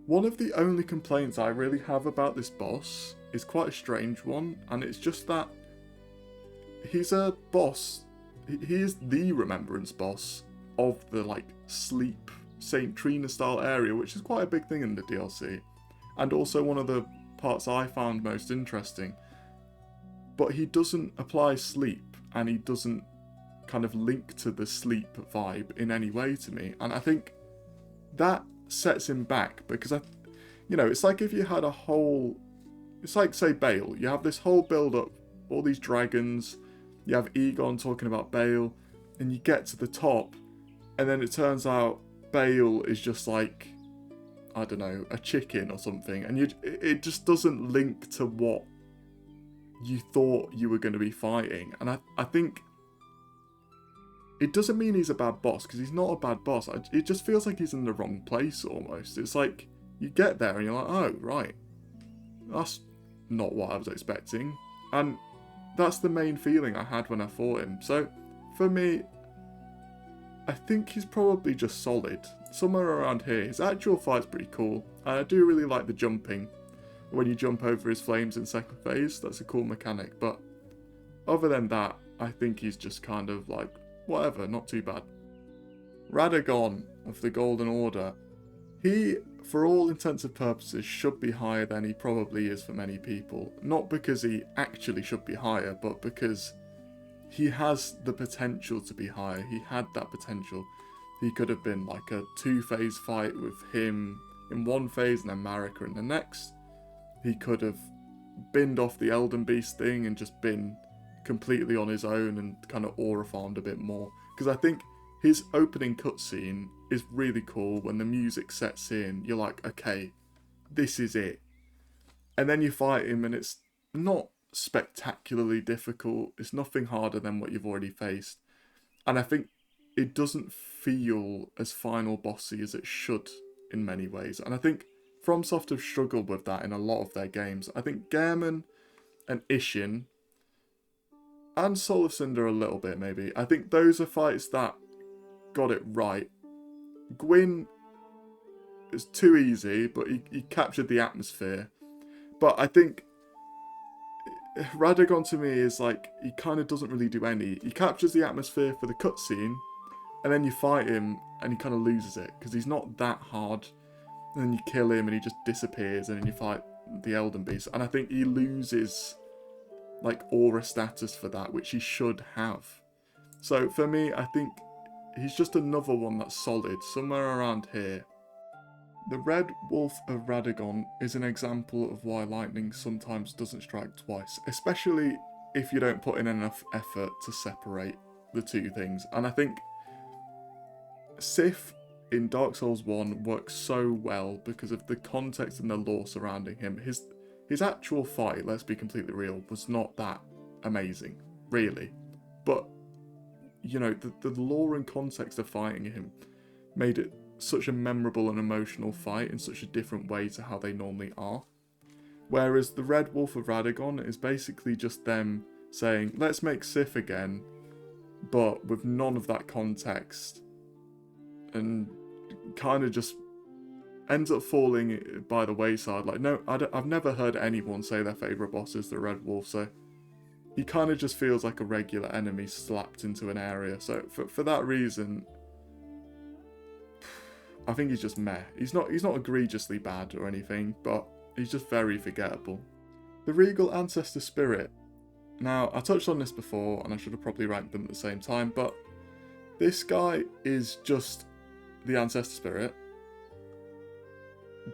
one of the only complaints I really have about this boss is quite a strange one, and it's just that he's a boss, he is the remembrance boss of the like sleep St. Trina style area, which is quite a big thing in the DLC, and also one of the parts I found most interesting. But he doesn't apply sleep, and he doesn't kind of link to the sleep vibe in any way to me. And I think that sets him back, because it's like if you had a whole, it's like, say, Bayle. You have this whole build-up, all these dragons, you have Egon talking about Bayle, and you get to the top, and then it turns out Bayle is just like, I don't know, a chicken or something, and it just doesn't link to what you thought you were going to be fighting. And I think it doesn't mean he's a bad boss, because he's not a bad boss. It just feels like he's in the wrong place almost. It's like you get there and you're like, oh, right, that's not what I was expecting. And that's the main feeling I had when I fought him. So for me, I think he's probably just solid. Somewhere around here. His actual fight's pretty cool. And I do really like the jumping. When you jump over his flames in second phase, that's a cool mechanic. But other than that, I think he's just kind of like, whatever, not too bad. Radagon of the Golden Order. He, for all intents and purposes, should be higher than he probably is for many people. Not because he actually should be higher, but because he has the potential to be higher. He had that potential. He could have been like a 2-phase fight with him in one phase and then Marika in the next. He could have binned off the Elden Beast thing and just been completely on his own and kind of aura farmed a bit more. Because I think his opening cutscene is really cool. When the music sets in, you're like, okay, this is it. And then you fight him and it's not spectacularly difficult. It's nothing harder than what you've already faced. And I think it doesn't feel as final bossy as it should in many ways. And I think FromSoft have struggled with that in a lot of their games. I think Gehrman and Ishin and Soul of Cinder a little bit maybe. I think those are fights that got it right. Gwyn is too easy, but he captured the atmosphere. But I think Radahn to me is like, he kind of doesn't really do any. He captures the atmosphere for the cutscene, and then you fight him and he kind of loses it because he's not that hard. And then you kill him and he just disappears, and then you fight the Elden Beast. And I think he loses like aura status for that, which he should have. So for me, I think he's just another one that's solid, somewhere around here. The Red Wolf of Radahn is an example of why lightning sometimes doesn't strike twice, especially if you don't put in enough effort to separate the two things. And I think Sif in Dark Souls 1 works so well because of the context and the lore surrounding him. His actual fight, let's be completely real, was not that amazing, really. But, you know, the lore and context of fighting him made it such a memorable and emotional fight in such a different way to how they normally are. Whereas the Red Wolf of Radahn is basically just them saying, let's make Sif again, but with none of that context, and kind of just ends up falling by the wayside. Like, no, I've never heard anyone say their favourite boss is the Red Wolf, so he kind of just feels like a regular enemy slapped into an area. So for that reason, I think he's just meh. He's not egregiously bad or anything, but he's just very forgettable. The Regal Ancestor Spirit. Now, I touched on this before, and I should have probably ranked them at the same time, but this guy is just the Ancestor Spirit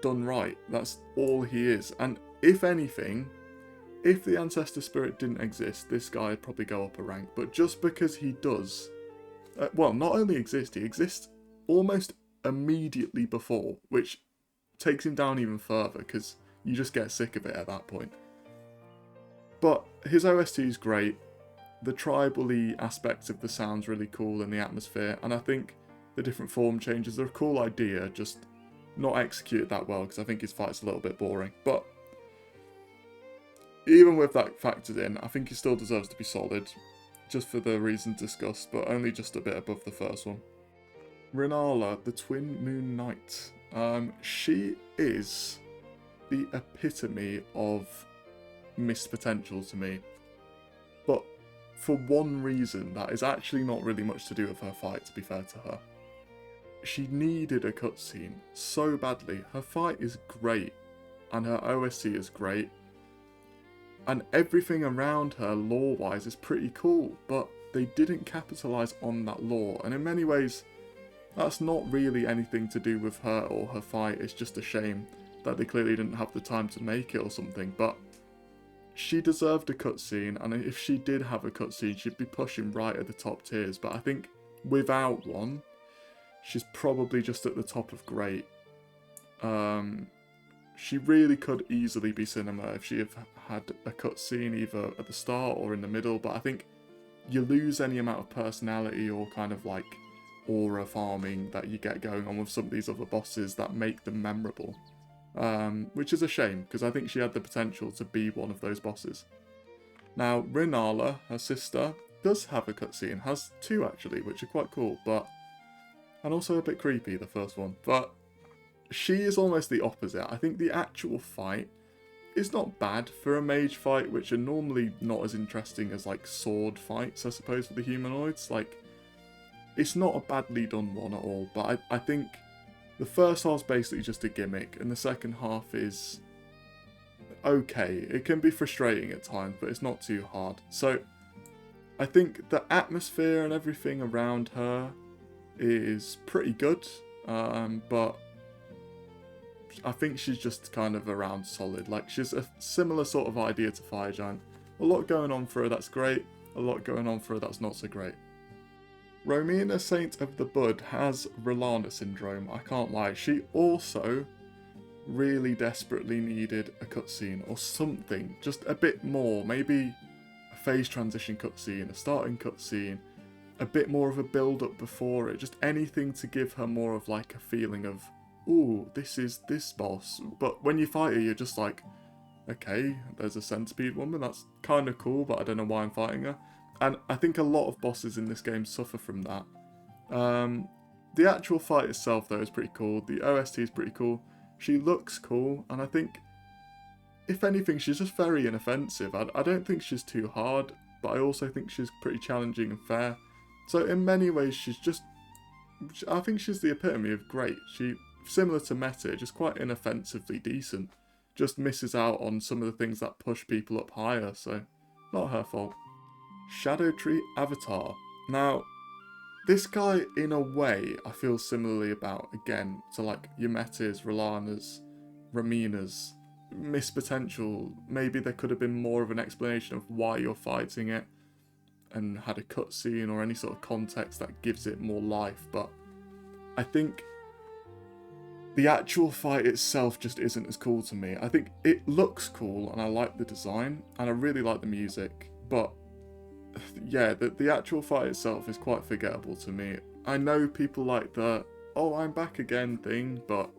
done right. That's all he is. And if anything, if the Ancestor Spirit didn't exist, this guy would probably go up a rank. But just because he does, well, not only exist, he exists almost immediately before, which takes him down even further because you just get sick of it at that point. But his OST is great. The tribal-y aspects of the sound's really cool in the atmosphere, and I think the different form changes are a cool idea, just not executed that well because I think his fight's a little bit boring. But even with that factored in, I think he still deserves to be solid, just for the reasons discussed, but only just a bit above the first one. Rennala, the Twin Moon Knight. She is the epitome of missed potential to me. But for one reason that is actually not really much to do with her fight, to be fair to her. She needed a cutscene so badly. Her fight is great, and her OST is great, and everything around her lore-wise is pretty cool, but they didn't capitalise on that lore, and in many ways, that's not really anything to do with her or her fight. It's just a shame that they clearly didn't have the time to make it or something, but she deserved a cutscene, and if she did have a cutscene, she'd be pushing right at the top tiers, but I think without one, she's probably just at the top of great. She really could easily be cinema if she had a cutscene either at the start or in the middle, but I think you lose any amount of personality or kind of like aura farming that you get going on with some of these other bosses that make them memorable. Which is a shame, because I think she had the potential to be one of those bosses. Now, Rennala, her sister, does have a cutscene, has two actually, which are quite cool, and also a bit creepy, the first one, but she is almost the opposite. I think the actual fight is not bad for a mage fight, which are normally not as interesting as like sword fights, I suppose, for the humanoids. Like, it's not a badly done one at all, but I think The first half's basically just a gimmick, and the second half is okay. It can be frustrating at times, but it's not too hard. So I think the atmosphere and everything around her is pretty good, but I think she's just kind of around solid. Like, she's a similar sort of idea to Fire Giant. A lot going on for her, that's great. A lot going on for her, that's not so great. Romina, Saint of the Bud, has R'hllana syndrome, I can't lie. She also really desperately needed a cutscene or something, just a bit more. Maybe a phase transition cutscene, a starting cutscene, a bit more of a build-up before it, just anything to give her more of like a feeling of, ooh, this is this boss. But when you fight her, you're just like, okay, there's a centipede woman, that's kind of cool, but I don't know why I'm fighting her. And I think a lot of bosses in this game suffer from that. The actual fight itself, though, is pretty cool. The OST is pretty cool. She looks cool, and I think, if anything, she's just very inoffensive. I don't think she's too hard, but I also think she's pretty challenging and fair. So in many ways, I think she's the epitome of great. She, similar to Metyr, just quite inoffensively decent. Just misses out on some of the things that push people up higher, so not her fault. Scadutree Avatar. Now, this guy, in a way, I feel similarly about, again, to like your Metyrs, R'hllana's, Romina's, missed potential. Maybe there could have been more of an explanation of why you're fighting it, and had a cutscene or any sort of context that gives it more life, but I think the actual fight itself just isn't as cool to me. I think it looks cool, and I like the design, and I really like the music, but yeah, the actual fight itself is quite forgettable to me. I know people like the, oh, I'm back again thing, but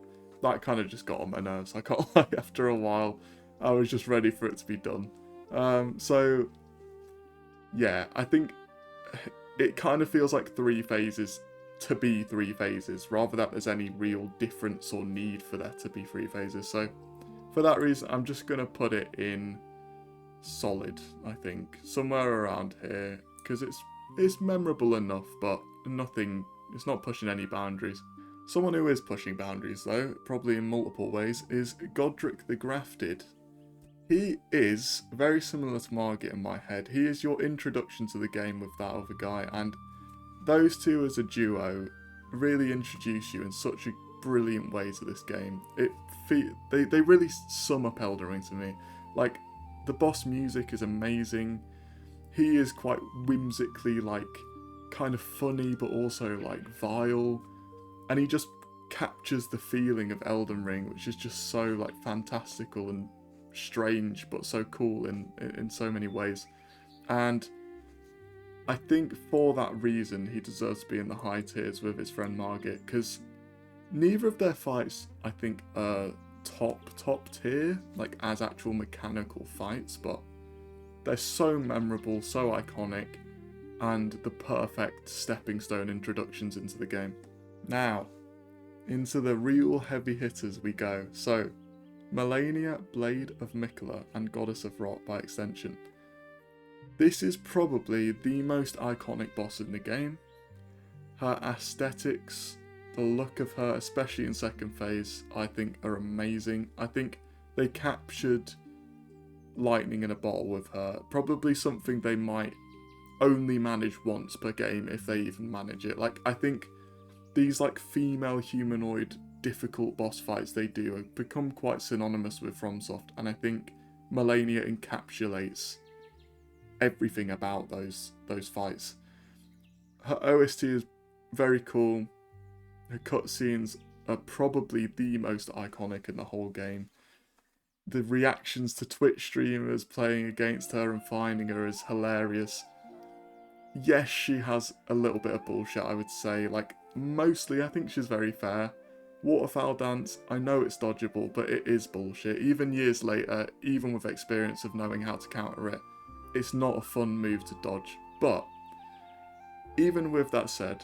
that kind of just got on my nerves. I can't lie, after a while, I was just ready for it to be done. So, yeah, I think it kind of feels like 3 phases to be 3 phases, rather than there's any real difference or need for there to be 3 phases. So, for that reason, I'm just going to put it in solid, I think, somewhere around here, because it's memorable enough, but nothing, it's not pushing any boundaries. Someone who is pushing boundaries, though, probably in multiple ways, is Godric the Grafted. He is very similar to Margit in my head. He is your introduction to the game with that other guy, and those two as a duo really introduce you in such a brilliant way to this game. They really sum up Elden Ring to me. Like, the boss music is amazing. He is quite whimsically, like, kind of funny, but also, like, vile. And he just captures the feeling of Elden Ring, which is just so, like, fantastical and strange, but so cool in so many ways. And I think for that reason, he deserves to be in the high tiers with his friend Margit, because neither of their fights, I think, are top tier, like as actual mechanical fights, but they're so memorable, so iconic, and the perfect stepping stone introductions into the game. Now, into the real heavy hitters we go. So, Malenia, Blade of Miquella, and Goddess of Rot by extension. This is probably the most iconic boss in the game. Her aesthetics, the look of her, especially in second phase, I think are amazing. I think they captured lightning in a bottle with her. Probably something they might only manage once per game, if they even manage it. Like, I think these like female humanoid difficult boss fights they do have become quite synonymous with FromSoft, and I think Malenia encapsulates everything about those fights. Her OST is very cool. Her cutscenes are probably the most iconic in the whole game. The reactions to Twitch streamers playing against her and finding her is hilarious. Yes, she has a little bit of bullshit, I would say. Like, mostly I think she's very fair. Waterfowl Dance, I know it's dodgeable, but it is bullshit. Even years later, even with experience of knowing how to counter it, it's not a fun move to dodge. But, even with that said,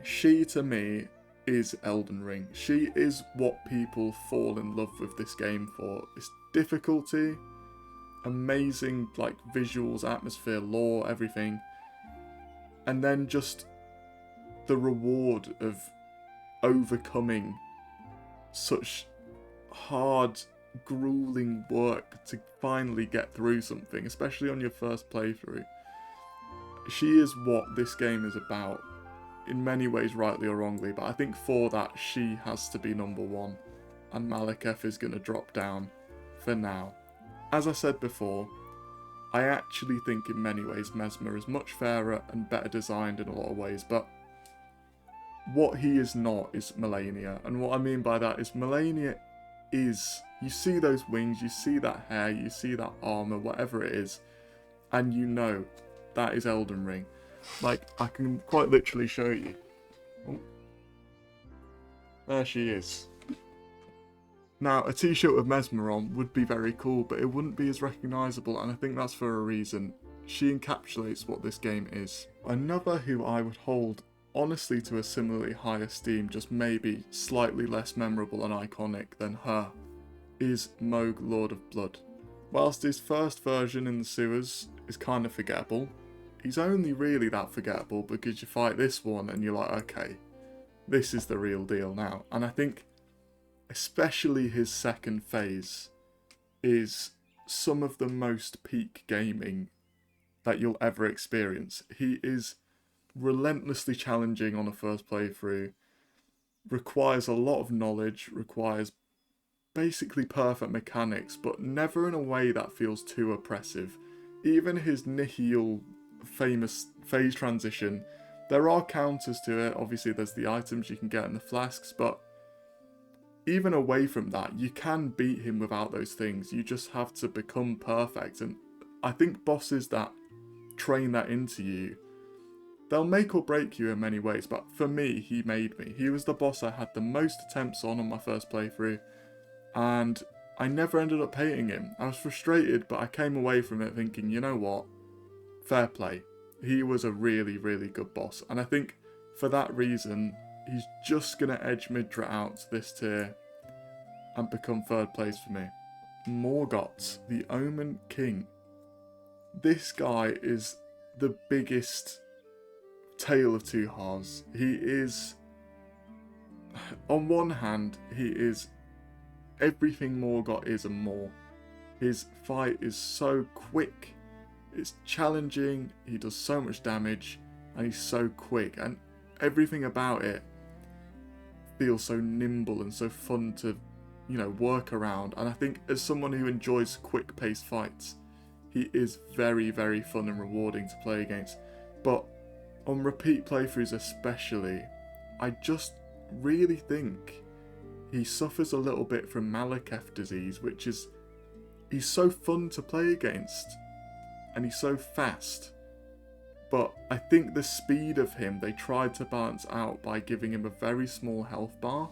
she, to me, is Elden Ring. She is what people fall in love with this game for. It's difficulty, amazing like visuals, atmosphere, lore, everything. And then just the reward of overcoming such hard, grueling work to finally get through something, especially on your first playthrough. She is what this game is about, in many ways, rightly or wrongly, but I think for that she has to be number one, and Maliketh is going to drop down for now. As I said before, I actually think in many ways Messmer is much fairer and better designed in a lot of ways, but what he is not is Malenia, and what I mean by that is Malenia is, you see those wings, you see that hair, you see that armour, whatever it is, and you know that is Elden Ring. Like, I can quite literally show you. Oh. There she is. Now, a t-shirt with Messmer on would be very cool, but it wouldn't be as recognisable, and I think that's for a reason. She encapsulates what this game is. Another who I would hold, honestly, to a similarly high esteem, just maybe slightly less memorable and iconic than her, is Mohg, Lord of Blood. Whilst his first version in the sewers is kind of forgettable, he's only really that forgettable because you fight this one and you're like, okay, this is the real deal now. And I think especially his second phase is some of the most peak gaming that you'll ever experience. He is relentlessly challenging on a first playthrough, requires a lot of knowledge, requires basically perfect mechanics, but never in a way that feels too oppressive. Even his Nihil famous phase transition, there are counters to it. Obviously there's the items you can get in the flasks, but even away from that, you can beat him without those things. You just have to become perfect, and I think bosses that train that into you, they'll make or break you in many ways, but for me, he made me. He was the boss I had the most attempts on my first playthrough, and I never ended up hating him. I was frustrated, but I came away from it thinking, you know what? Fair play. He was a really, really good boss, and I think for that reason, he's just going to edge Midra out to this tier and become third place for me. Morgott, the Omen King. This guy is the biggest tale of two halves. He is, on one hand, he is everything Morgott is and more. His fight is so quick, it's challenging, he does so much damage, and he's so quick, and everything about it feels so nimble and so fun to, you know, work around. And I think as someone who enjoys quick-paced fights, he is very, very fun and rewarding to play against. But on repeat playthroughs especially, I just really think he suffers a little bit from Maliketh disease, which is, he's so fun to play against, and he's so fast. But I think the speed of him, they tried to balance out by giving him a very small health bar.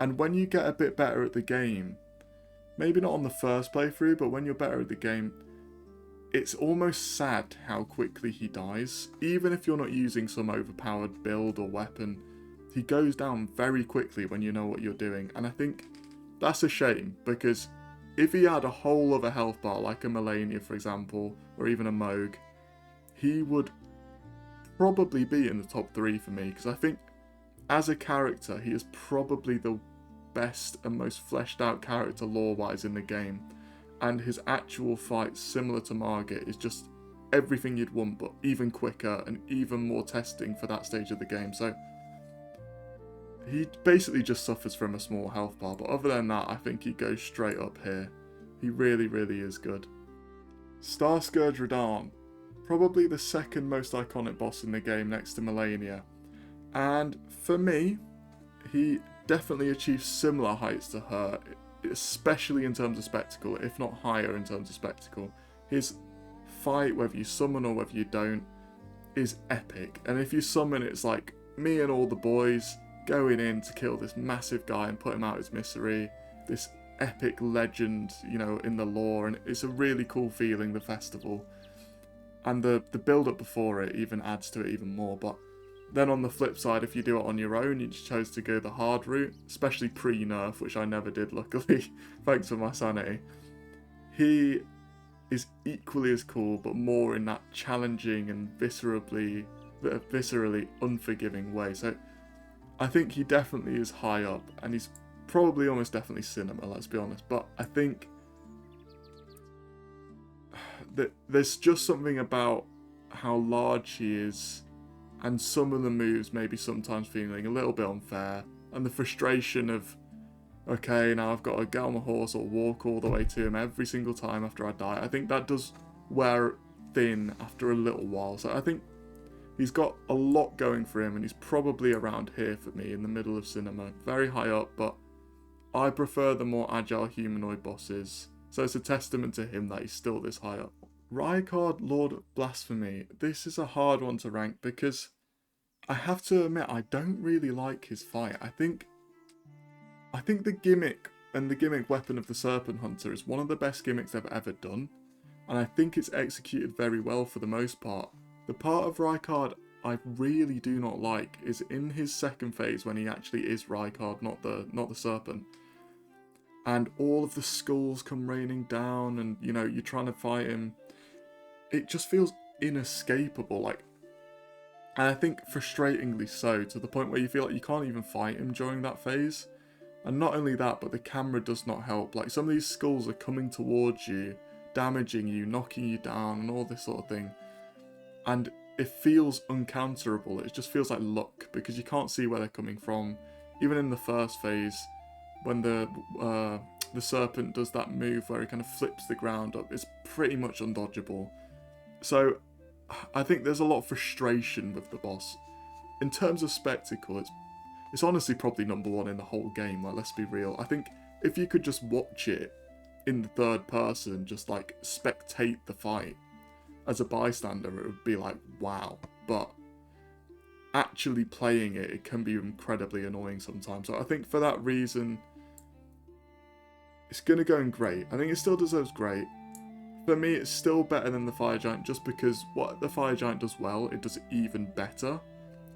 And when you get a bit better at the game, maybe not on the first playthrough, but when you're better at the game, it's almost sad how quickly he dies. Even if you're not using some overpowered build or weapon, he goes down very quickly when you know what you're doing. And I think that's a shame, because if he had a whole other health bar, like a Malenia for example, or even a Mohg, he would probably be in the top 3 for me, because I think as a character, he is probably the best and most fleshed out character lore-wise in the game. And his actual fight, similar to Margit, is just everything you'd want, but even quicker and even more testing for that stage of the game. So he basically just suffers from a small health bar, but other than that, I think he goes straight up here. He really, really is good. Starscourge Radahn, probably the second most iconic boss in the game next to Malenia. And for me, he definitely achieves similar heights to her, especially in terms of spectacle, if not higher in terms of spectacle. His fight, whether you summon or whether you don't, is epic. And if you summon, it's like me and all the boys going in to kill this massive guy and put him out of his misery. This epic legend, you know, in the lore, and it's a really cool feeling, the festival. And the build-up before it even adds to it even more. But then on the flip side, if you do it on your own, you just chose to go the hard route, especially pre-nerf, which I never did, luckily, thanks for my sanity. He is equally as cool, but more in that challenging and viscerally unforgiving way. So I think he definitely is high up, and he's probably almost definitely Cinema, let's be honest. But I think that there's just something about how large he is, and some of the moves maybe sometimes feeling a little bit unfair, and the frustration of, okay, now I've got to get on my horse or walk all the way to him every single time after I die. I think that does wear thin after a little while. So I think he's got a lot going for him, and he's probably around here for me in the middle of Cinema. Very high up, but I prefer the more agile humanoid bosses. So it's a testament to him that he's still this high up. Rykard, Lord of Blasphemy. This is a hard one to rank because I have to admit I don't really like his fight. I think the gimmick and the gimmick weapon of the Serpent Hunter is one of the best gimmicks they've ever done, and I think it's executed very well for the most part. The part of Rykard I really do not like is in his second phase when he actually is Rykard, not the Serpent, and all of the skulls come raining down, and you know you're trying to fight him. It just feels inescapable, like, and I think frustratingly so, to the point where you feel like you can't even fight him during that phase. And not only that, but the camera does not help. Like, some of these skulls are coming towards you, damaging you, knocking you down, and all this sort of thing. And it feels uncounterable. It just feels like luck, because you can't see where they're coming from. Even in the first phase, when the Serpent does that move where he kind of flips the ground up, it's pretty much undodgeable. So, I think there's a lot of frustration with the boss. In terms of spectacle, it's honestly probably number one in the whole game, like, let's be real. I think if you could just watch it in the third person, just like spectate the fight as a bystander, it would be like, wow. But actually playing it, it can be incredibly annoying sometimes. So I think for that reason, it's going to go in great. I think it still deserves great. For me, it's still better than the Fire Giant, just because what the Fire Giant does well, it does even better.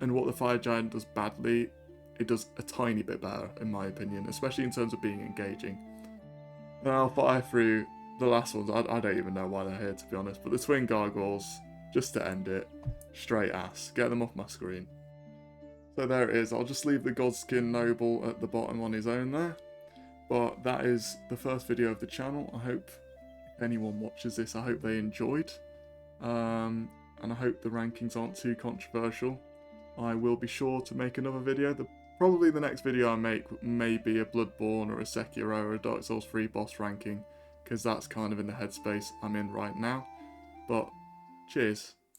And what the Fire Giant does badly, it does a tiny bit better, in my opinion, especially in terms of being engaging. And I'll fire through the last ones. I don't even know why they're here, to be honest, but the Twin Gargoyles, just to end it, straight ass. Get them off my screen. So there it is. I'll just leave the Godskin Noble at the bottom on his own there. But that is the first video of the channel. I hope if anyone watches this, I hope they enjoyed. And I hope the rankings aren't too controversial. I will be sure to make another video. Probably the next video I make may be a Bloodborne or a Sekiro or a Dark Souls 3 boss ranking, because that's kind of in the headspace I'm in right now. But cheers.